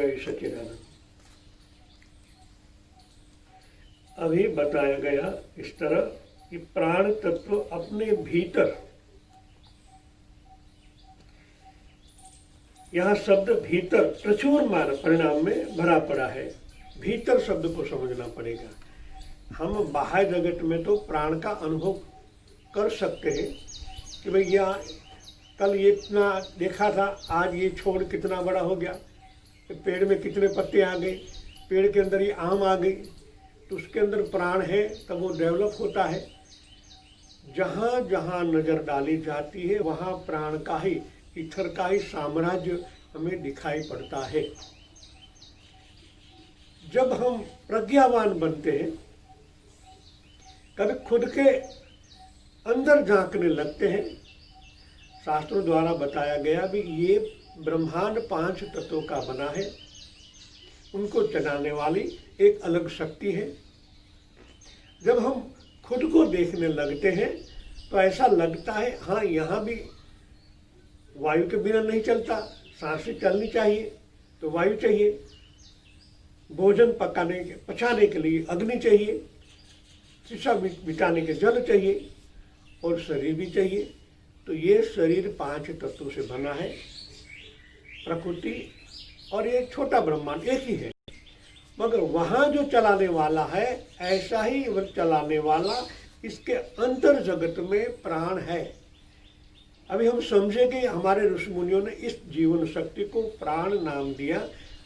जय सच्चिदानंद। अभी बताया गया इस तरह कि प्राण तत्व अपने भीतर, यहाँ शब्द भीतर प्रचुर मार परिणाम में भरा पड़ा है। भीतर शब्द को समझना पड़ेगा। हम बाह्य जगत में तो प्राण का अनुभव कर सकते हैं कि भाई यहाँ कल ये इतना देखा था, आज ये छोड़ कितना बड़ा हो गया, पेड़ में कितने पत्ते आ गए, पेड़ के अंदर ये आम आ गई, तो उसके अंदर प्राण है, तब वो डेवलप होता है। जहाँ जहाँ नज़र डाली जाती है वहाँ प्राण का ही, ईथर का ही साम्राज्य हमें दिखाई पड़ता है। जब हम प्रज्ञावान बनते हैं, कभी खुद के अंदर झांकने लगते हैं, शास्त्रों द्वारा बताया गया भी ये ब्रह्मांड 5 तत्वों का बना है, उनको चलाने वाली एक अलग शक्ति है। जब हम खुद को देखने लगते हैं तो ऐसा लगता है हाँ यहाँ भी वायु के बिना नहीं चलता, सांसें चलनी चाहिए तो वायु चाहिए, भोजन पचाने के लिए अग्नि चाहिए, शीशा मिटाने के जल चाहिए और शरीर भी चाहिए। तो ये शरीर 5 तत्वों से बना है, प्रकृति और ये छोटा ब्रह्मांड एक ही है। मगर वहाँ जो चलाने वाला है, ऐसा ही चलाने वाला इसके अंतर जगत में प्राण है। अभी हम समझेंगे, हमारे ऋषि मुनियों ने इस जीवन शक्ति को प्राण नाम दिया।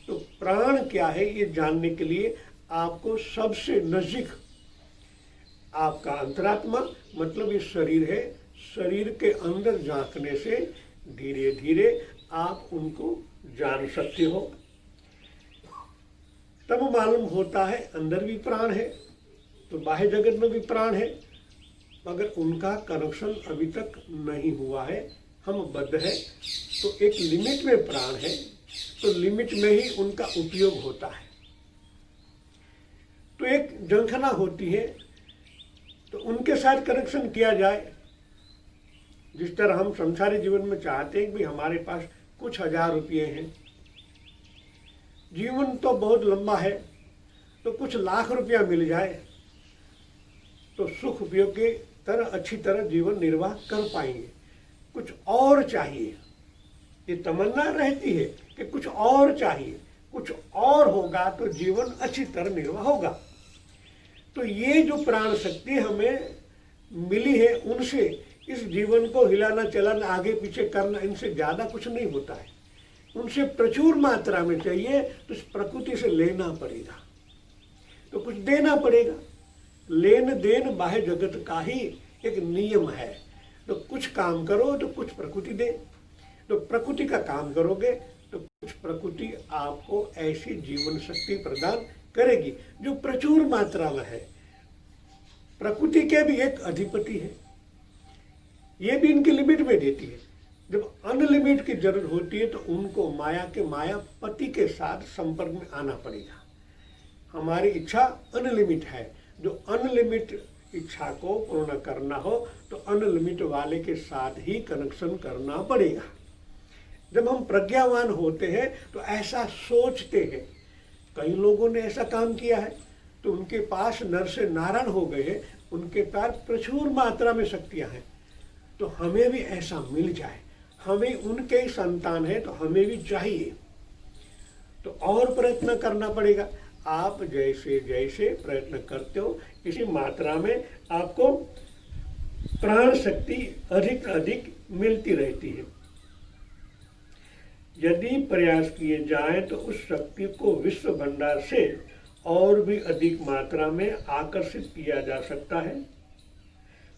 तो प्राण क्या है ये जानने के लिए आपको सबसे नजीक आपका अंतरात्मा मतलब ये शरीर है, शरीर के अंदर झांकने से धीरे धीरे आप उनको जान सकते हो। तब मालूम होता है अंदर भी प्राण है, तो बाह्य जगत में भी प्राण है, मगर उनका कनेक्शन अभी तक नहीं हुआ है। हम बद्ध है तो एक लिमिट में प्राण है, तो लिमिट में ही उनका उपयोग होता है। तो एक झंखना होती है, तो उनके साथ कनेक्शन किया जाए। जिस तरह हम संसारी जीवन में चाहते हैं कि हमारे पास कुछ 1000 रुपये हैं, जीवन तो बहुत लंबा है, तो कुछ लाख रुपया मिल जाए तो सुख उपयोग के तरह अच्छी तरह जीवन निर्वाह कर पाएंगे। कुछ और चाहिए, ये तमन्ना रहती है कि कुछ और चाहिए, कुछ और होगा तो जीवन अच्छी तरह निर्वाह होगा। तो ये जो प्राण शक्ति हमें मिली है, उनसे इस जीवन को हिलाना चलाना आगे पीछे करना, इनसे ज़्यादा कुछ नहीं होता है। उनसे प्रचुर मात्रा में चाहिए तो इस प्रकृति से लेना पड़ेगा, तो कुछ देना पड़ेगा। लेन देन बाह्य जगत का ही एक नियम है। तो कुछ काम करो तो कुछ प्रकृति दे, तो प्रकृति का काम करोगे तो कुछ प्रकृति आपको ऐसी जीवन शक्ति प्रदान करेगी जो प्रचुर मात्रा में है। प्रकृति के भी एक अधिपति है, ये भी इनकी लिमिट में देती है। जब अनलिमिट की जरूरत होती है तो उनको माया के मायापति के साथ संपर्क में आना पड़ेगा। हमारी इच्छा अनलिमिट है, जो अनलिमिट इच्छा को पूर्ण करना हो तो अनलिमिट वाले के साथ ही कनेक्शन करना पड़ेगा। जब हम प्रज्ञावान होते हैं तो ऐसा सोचते हैं। कई लोगों ने ऐसा काम किया है तो उनके पास नर से नारायण हो गए हैं, उनके पास प्रचुर मात्रा में शक्तियां हैं। तो हमें भी ऐसा मिल जाए, हमें उनके ही संतान है तो हमें भी चाहिए, तो और प्रयत्न करना पड़ेगा। आप जैसे जैसे प्रयत्न करते हो इसी मात्रा में आपको प्राण शक्ति अधिक अधिक मिलती रहती है। यदि प्रयास किए जाए तो उस शक्ति को विश्व भंडार से और भी अधिक मात्रा में आकर्षित किया जा सकता है।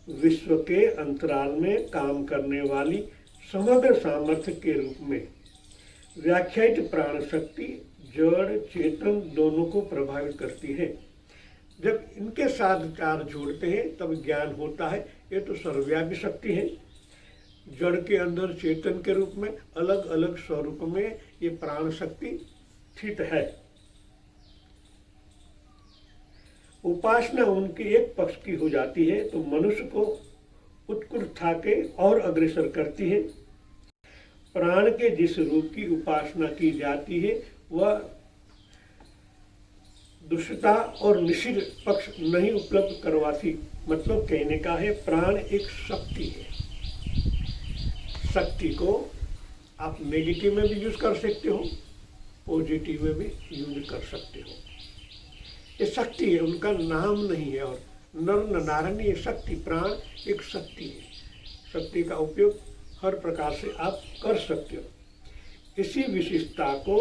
विश्व के अंतराल में काम करने वाली समग्र सामर्थ्य के रूप में व्याख्यात प्राण शक्ति जड़ चेतन दोनों को प्रभावित करती है। जब इनके साथ चार जोड़ते हैं तब ज्ञान होता है। ये तो सर्वव्यापी शक्ति है। जड़ के अंदर चेतन के रूप में अलग अलग स्वरूप में ये प्राण शक्ति स्थित है। उपासना उनके एक पक्ष की हो जाती है तो मनुष्य को उत्कृष्टता के और अग्रसर करती है। प्राण के जिस रूप की उपासना की जाती है वह दुष्टता और निषिद्ध पक्ष नहीं उपलब्ध करवाती। मतलब कहने का है प्राण एक शक्ति है। शक्ति को आप नेगेटिव में भी यूज कर सकते हो, पॉजिटिव में भी यूज कर सकते हो। ये शक्ति है, उनका नाम नहीं है। और नर नारायण ये शक्ति, प्राण एक शक्ति है। शक्ति का उपयोग हर प्रकार से आप कर सकते हो। इसी विशेषता को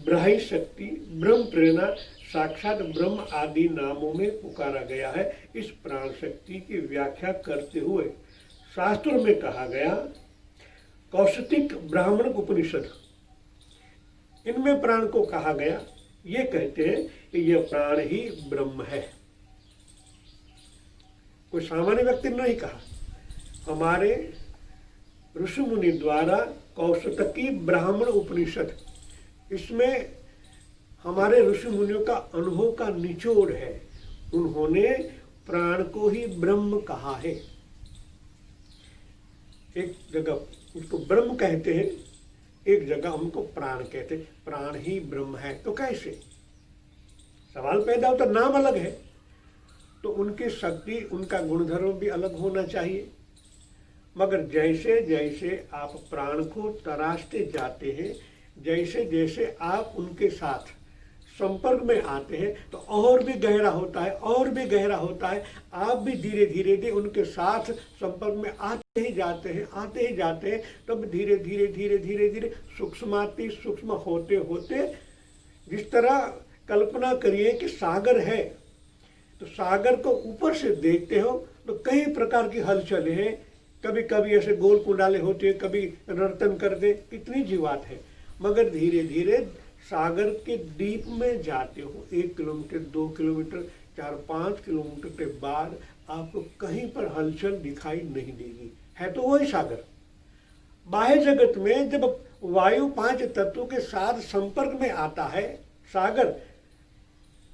ब्राह्मी शक्ति, ब्रह्म प्रेरणा, साक्षात ब्रह्म आदि नामों में पुकारा गया है। इस प्राण शक्ति की व्याख्या करते हुए शास्त्रों में कहा गया, कौशिक ब्राह्मण उपनिषद, इनमें प्राण को कहा गया। ये कहते हैं कि यह प्राण ही ब्रह्म है। कोई सामान्य व्यक्ति ने नहीं कहा, हमारे ऋषि मुनि द्वारा कौशिकी ब्राह्मण उपनिषद, इसमें हमारे ऋषि मुनियों का अनुभव का निचोड़ है। उन्होंने प्राण को ही ब्रह्म कहा है। एक जगह उसको ब्रह्म कहते हैं, एक जगह हमको प्राण कहते हैं। प्राण ही ब्रह्म है तो कैसे? सवाल पैदा होता, नाम अलग है तो उनकी शक्ति, उनका गुणधर्म भी अलग होना चाहिए। मगर जैसे जैसे आप प्राण को तराशते जाते हैं, जैसे जैसे आप उनके साथ संपर्क में आते हैं तो और भी गहरा होता है, और भी गहरा होता है। आप भी धीरे धीरे उनके साथ संपर्क में आते ही जाते हैं, आते ही जाते हैं। तब धीरे धीरे धीरे धीरे धीरे सूक्ष्माति सूक्ष्म होते होते, जिस तरह कल्पना करिए कि सागर है, तो सागर को ऊपर से देखते हो तो कई प्रकार की हलचल है। कभी कभी ऐसे गोल कुंडाले होते हैं, कभी नर्तन करते, कितनी जीवात है। मगर धीरे धीरे सागर के डीप में जाते हो, 1 किलोमीटर, 2 किलोमीटर, 4-5 किलोमीटर के बाद आपको कहीं पर हलचल दिखाई नहीं देगी। है तो वही सागर। बाह्य जगत में जब वायु 5 तत्वों के साथ संपर्क में आता है सागर,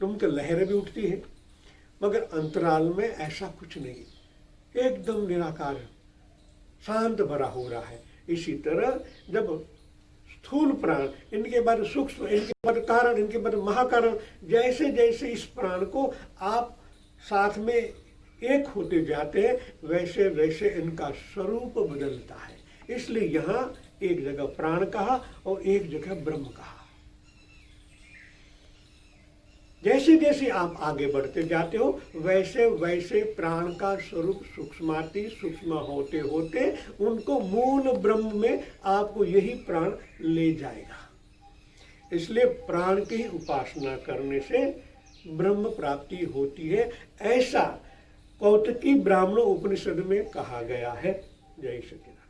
तुमको लहरें भी उठती है। मगर अंतराल में ऐसा कुछ नहीं, एकदम निराकार शांत भरा हो रहा है। इसी तरह जब स्थूल प्राण, इनके बाद सूक्ष्म, इनके बाद कारण, इनके बाद महाकारण, जैसे जैसे इस प्राण को आप साथ में एक होते जाते हैं, वैसे वैसे इनका स्वरूप बदलता है। इसलिए यहाँ एक जगह प्राण कहा और एक जगह ब्रह्म कहा। जैसे जैसे आप आगे बढ़ते जाते हो, वैसे वैसे प्राण का स्वरूप सूक्ष्माति सूक्ष्म होते होते उनको मूल ब्रह्म में आपको यही प्राण ले जाएगा। इसलिए प्राण की उपासना करने से ब्रह्म प्राप्ति होती है, ऐसा कौशिकी ब्राह्मण उपनिषद में कहा गया है। जय सच्चिदानंद।